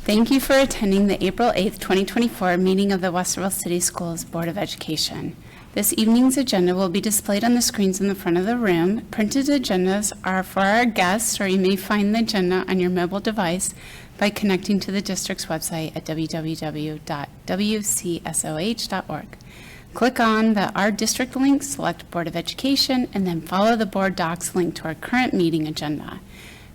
Thank you for attending the April 8th, 2024 meeting of the Westerville City Schools Board of Education. This evening's agenda will be displayed on the screens in the front of the room. Printed agendas are for our guests, or you may find the agenda on your mobile device by connecting to the district's website at www.wcsoh.org. Click on the Our District link, select Board of Education, and then follow the Board Docs link to our current meeting agenda.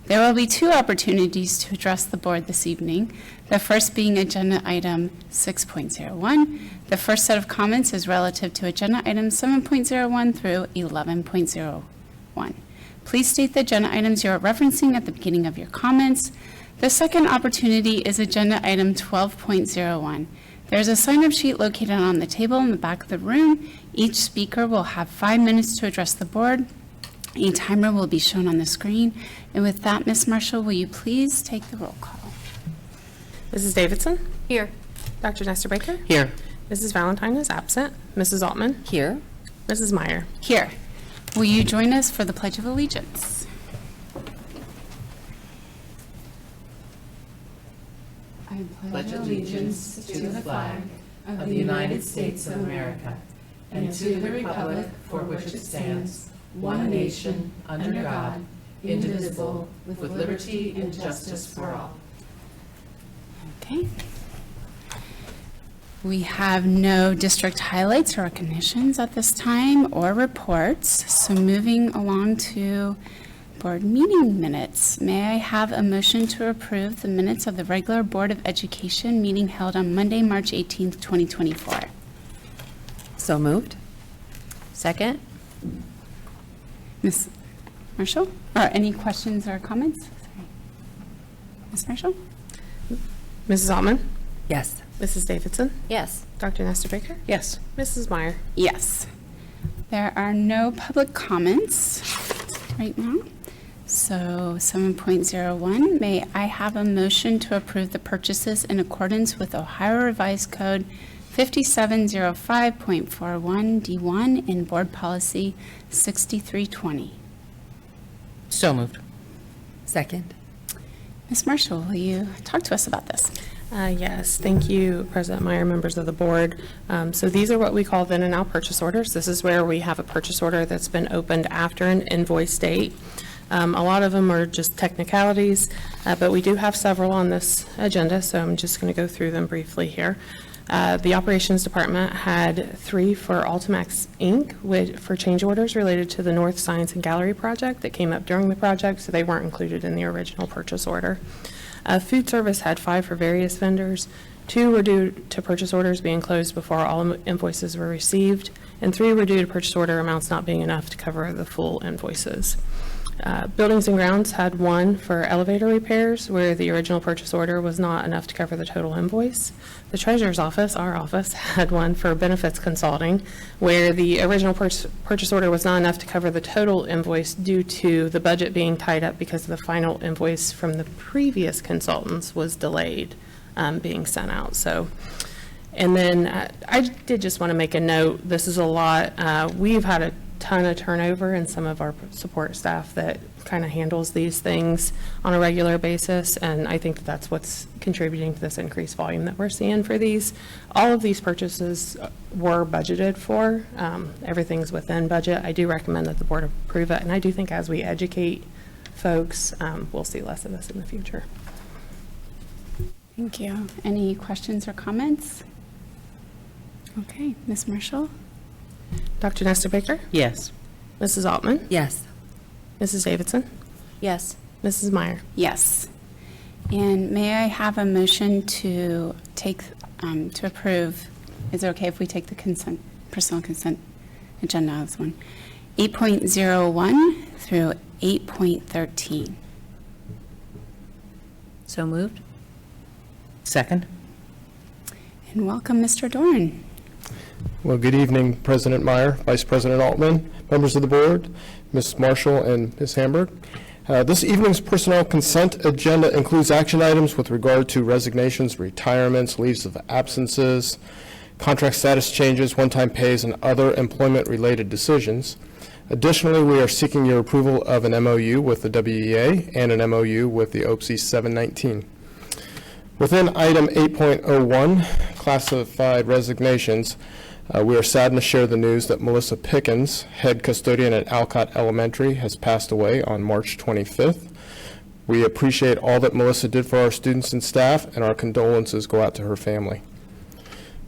There will be two opportunities to address the board this evening, the first being agenda item 6.01. The first set of comments is relative to agenda items 7.01 through 11.01. Please state the agenda items you are referencing at the beginning of your comments. The second opportunity is agenda item 12.01. There's a sign-up sheet located on the table in the back of the room. Each speaker will have 5 minutes to address the board. A timer will be shown on the screen. And with that, Ms. Marshall, will you please take the roll call? Mrs. Davidson? Here. Dr. Nestor Baker? Here. Mrs. Valentine is absent. Mrs. Altman? Here. Mrs. Meyer? Here. Will you join us for the Pledge of Allegiance? I pledge allegiance to the flag of the United States of America and to the republic for which it stands, one nation, under God, indivisible, with liberty and justice for all. Okay. We have no district highlights or recognitions at this time or reports. So moving along to board meeting minutes. May I have a motion to approve the minutes of the regular Board of Education meeting held on Monday, March 18th, 2024? So moved. Second. Ms. Marshall? Or any questions or comments? Sorry. Ms. Marshall? Mrs. Altman? Yes. Mrs. Davidson? Yes. Dr. Nestor Baker? Yes. Mrs. Meyer? Yes. There are no public comments right now. So 7.01, may I have a motion to approve the purchases in accordance with Ohio Revised Code 5705.41 D1 in Board Policy 6320? So moved. Second. Ms. Marshall, will you talk to us about this? Yes, thank you, President Meyer, members of the board. So these are what we call then and now purchase orders. This is where we have a purchase order that's been opened after an invoice date. A lot of them are just technicalities, but we do have several on this agenda, so I'm just going to go through them briefly here. The operations department had 3 for Ultimax Inc. For change orders related to the North Science and Gallery project that came up during the project, so they weren't included in the original purchase order. Food service had 5 for various vendors. 2 were due to purchase orders being closed before all invoices were received, and 3 were due to purchase order amounts not being enough to cover the full invoices. Buildings and grounds had 1 for elevator repairs, where the original purchase order was not enough to cover the total invoice. The treasurer's office, our office, had 1 for benefits consulting, where the original purchase order was not enough to cover the total invoice due to the budget being tied up because the final invoice from the previous consultants was delayed being sent out. So, and then I did just want to make a note. This is a lot. We've had a ton of turnover in some of our support staff that kind of handles these things on a regular basis, and I think that's what's contributing to this increased volume that we're seeing for these. All of these purchases were budgeted for. Everything's within budget. I do recommend that the board approve it, and I do think as we educate folks, we'll see less of this in the future. Thank you. Any questions or comments? Okay, Ms. Marshall? Dr. Nestor Baker? Yes. Mrs. Altman? Yes. Mrs. Davidson? Yes. Mrs. Meyer? Yes. And may I have a motion to take, to approve, is it okay if we take the consent, personal consent agenda as one? 8.01 through 8.13. So moved. Second. And welcome, Mr. Dorn. Well, good evening, President Meyer, Vice President Altman, members of the board, Ms. Marshall, and Ms. Hamburg. This evening's personnel consent agenda includes action items with regard to resignations, retirements, leaves of absences, contract status changes, one-time pays, and other employment-related decisions. Additionally, we are seeking your approval of an MOU with the WEA and an MOU with the OPSI 719. Within item 8.01, classified resignations, we are saddened to share the news that Melissa Pickens, head custodian at Alcott Elementary, has passed away on March 25th. We appreciate all that Melissa did for our students and staff, and our condolences go out to her family.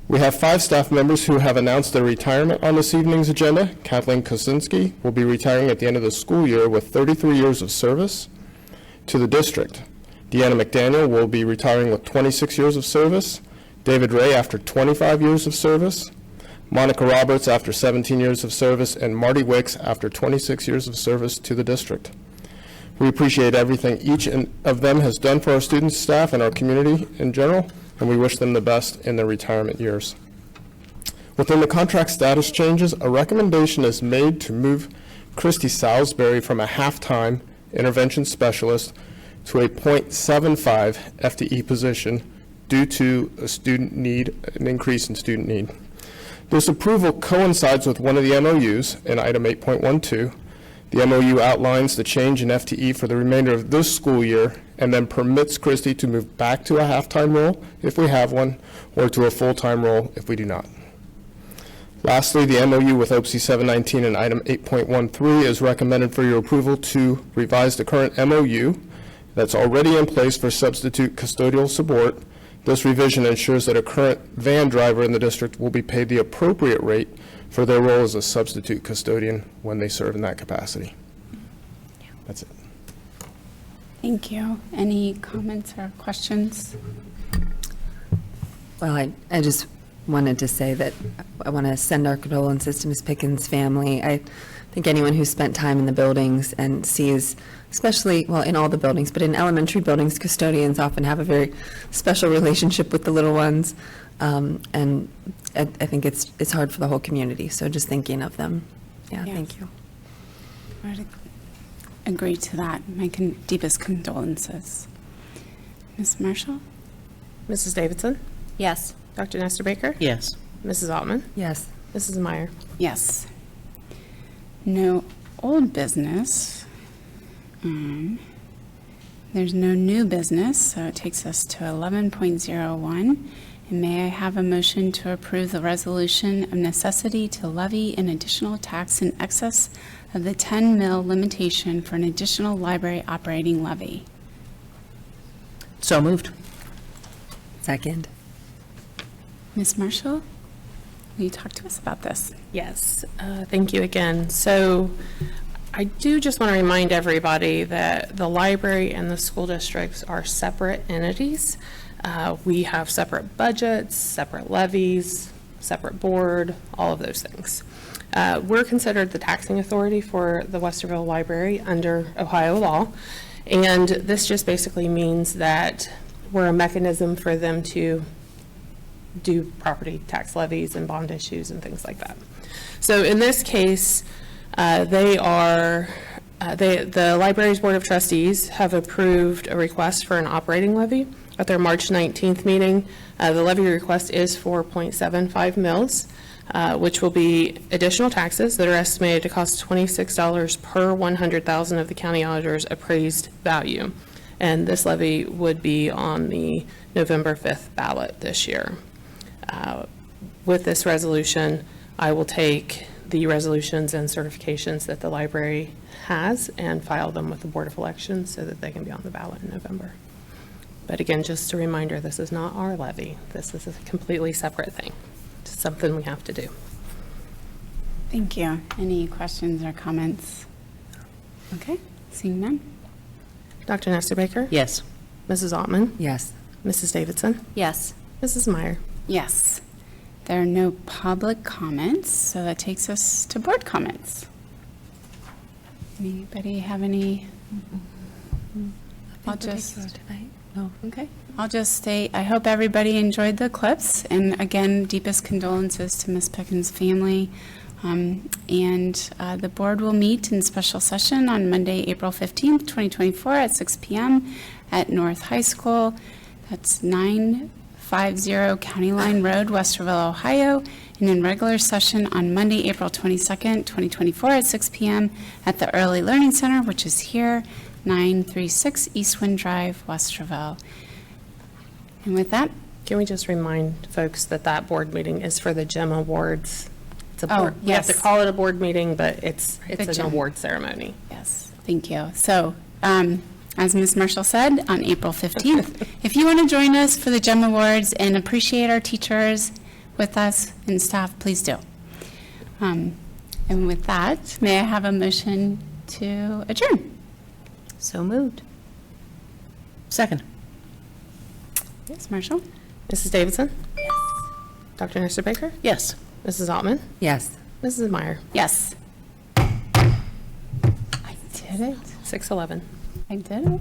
We have 5 staff members who have announced their retirement on this evening's agenda. Kathleen Kosinski will be retiring at the end of the school year with 33 years of service to the district. Deanna McDaniel will be retiring with 26 years of service. David Ray after 25 years of service. Monica Roberts after 17 years of service, and Marty Wicks after 26 years of service to the district. We appreciate everything each of them has done for our students, staff, and our community in general, and we wish them the best in their retirement years. Within the contract status changes, a recommendation is made to move Christy Salisbury from a half-time intervention specialist to a .75 FTE position due to an increase in student need. This approval coincides with one of the MOUs in item 8.12. The MOU outlines the change in FTE for the remainder of this school year and then permits Christy to move back to a half-time role if we have one, or to a full-time role if we do not. Lastly, the MOU with OPC 719 in item 8.13 is recommended for your approval to revise the current MOU that's already in place for substitute custodial support. This revision ensures that a current van driver in the district will be paid the appropriate rate for their role as a substitute custodian when they serve in that capacity. That's it. Thank you. Any comments or questions? Well, I just wanted to say that I want to send our condolences to Ms. Pickens' family. I think anyone who's spent time in the buildings and sees, especially, well, in all the buildings, but in elementary buildings, custodians often have a very special relationship with the little ones. And I think it's hard for the whole community. So just thinking of them. Yeah, Yes. thank you. I would agree to that. My deepest condolences. Ms. Marshall? Mrs. Davidson? Yes. Dr. Nestor Baker? Yes. Mrs. Altman? Yes. Mrs. Meyer? Yes. No old business. There's no new business, so it takes us to 11.01. And may I have a motion to approve the resolution of necessity to levy an additional tax in excess of the 10 mil limitation for an additional library operating levy? So moved. Second. Ms. Marshall, will you talk to us about this? Yes, thank you again. So I do just want to remind everybody that the library and the school districts are separate entities. We have separate budgets, separate levies, separate board, all of those things. We're considered the taxing authority for the Westerville Library under Ohio law, and this just basically means that we're a mechanism for them to do property tax levies and bond issues and things like that. So in this case, the library's Board of Trustees have approved a request for an operating levy at their March 19th meeting. The levy request is 4.75 mils, which will be additional taxes that are estimated to cost $26 per 100,000 of the county auditor's appraised value. And this levy would be on the November 5th ballot this year. With this resolution, I will take the resolutions and certifications that the library has and file them with the Board of Elections so that they can be on the ballot in November. But again, just a reminder, this is not our levy. This is a completely separate thing. It's something we have to do. Thank you. Any questions or comments? Okay, seeing none. Dr. Nestor Baker? Yes. Mrs. Altman? Yes. Mrs. Davidson? Yes. Mrs. Meyer? Yes. There are no public comments, so that takes us to board comments. Anybody have any? I'll just, No. okay. I'll just state, I hope everybody enjoyed the clips. And again, deepest condolences to Ms. Pickens' family. The board will meet in special session on Monday, April 15th, 2024 at 6 p.m. at North High School. That's 950 County Line Road, Westerville, Ohio. And in regular session on Monday, April 22nd, 2024 at 6 p.m. at the Early Learning Center, which is here, 936 Eastwind Drive, Westerville. And with that, Can we just remind folks that that board meeting is for the GEM Awards? It's a Oh, board. We have to yes. call it a board meeting, but it's an GEM. award ceremony. yes, thank you. So, as Ms. Marshall said, on April 15th, if you want to join us for the GEM Awards and appreciate our teachers with us and staff, please do. And with that, may I have a motion to adjourn? So moved. Second. Ms. Marshall? Mrs. Davidson? Yes. Dr. Nestor Baker? Yes. Mrs. Altman? Yes. Mrs. Meyer? Yes. I did it. 6:11. I did it.